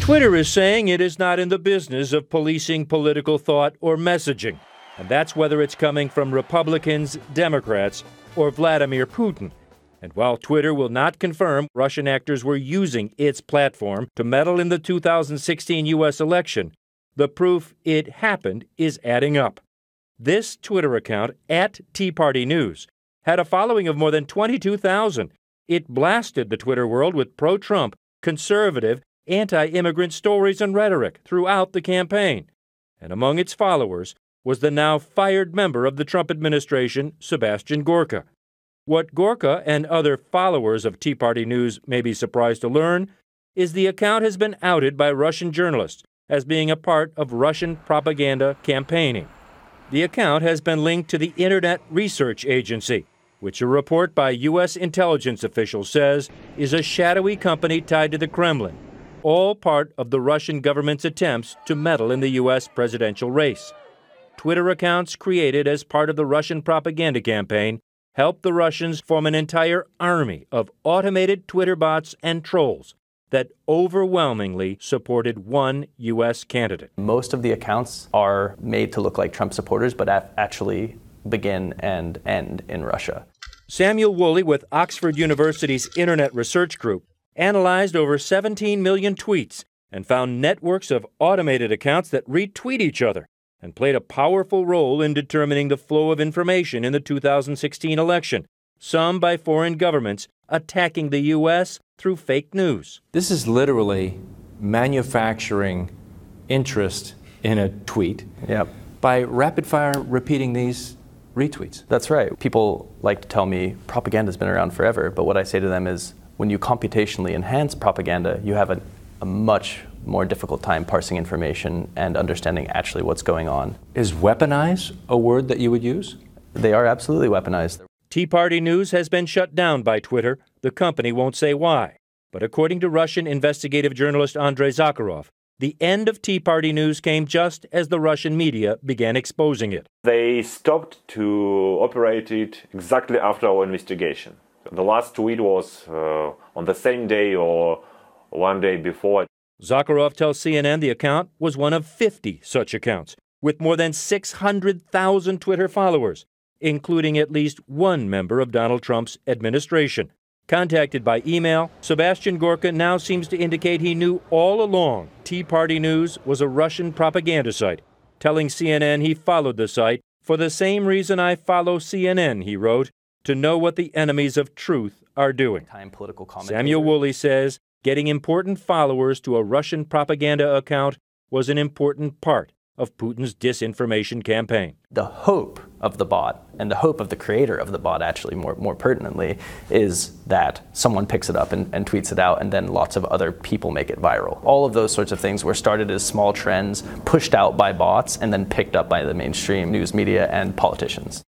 Twitter is saying it is not in the business of policing political thought or messaging, and that's whether it's coming from Republicans, Democrats, or Vladimir Putin. And while Twitter will not confirm Russian actors were using its platform to meddle in the 2016 U.S. election, the proof it happened is adding up. This Twitter account, @TeaPartyNews, had a following of more than 22,000. It blasted the Twitter world with pro-Trump, conservative, anti-immigrant stories and rhetoric throughout the campaign. And among its followers was the now fired member of the Trump administration, Sebastian Gorka. What Gorka and other followers of Tea Party News may be surprised to learn is the account has been outed by Russian journalists as being a part of Russian propaganda campaigning. The account has been linked to the Internet Research Agency, which a report by U.S. intelligence officials says is a shadowy company tied to the Kremlin, all part of the Russian government's attempts to meddle in the U.S. presidential race. Twitter accounts created as part of the Russian propaganda campaign helped the Russians form an entire army of automated Twitter bots and trolls that overwhelmingly supported one U.S. candidate. Most of the accounts are made to look like Trump supporters, but actually begin and end in Russia. Samuel Woolley with Oxford University's Internet Research Group analyzed over 17 million tweets and found networks of automated accounts that retweet each other and played a powerful role in determining the flow of information in the 2016 election, some by foreign governments attacking the U.S. through fake news. This is literally manufacturing interest in a tweet by rapid-fire repeating these retweets. That's right. People like to tell me propaganda's been around forever, but what I say to them is when you computationally enhance propaganda, you have a much more difficult time parsing information and understanding actually what's going on. Is weaponize a word that you would use? They are absolutely weaponized. Tea Party News has been shut down by Twitter. The company won't say why. But according to Russian investigative journalist Andrei Zakharov, the end of Tea Party News came just as the Russian media began exposing it. They stopped to operate it exactly after our investigation. The last tweet was on the same day or one day before. Zakharov tells CNN the account was one of 50 such accounts, with more than 600,000 Twitter followers, including at least one member of Donald Trump's administration. Contacted by email, Sebastian Gorka now seems to indicate he knew all along Tea Party News was a Russian propaganda site, telling CNN he followed the site for the same reason I follow CNN, he wrote, to know what the enemies of truth are doing. Samuel Woolley says getting important followers to a Russian propaganda account was an important part of Putin's disinformation campaign. The hope of the bot, and the hope of the creator of the bot actually more pertinently, is that someone picks it up and tweets it out and then lots of other people make it viral. All of those sorts of things were started as small trends, pushed out by bots, and then picked up by the mainstream news media and politicians.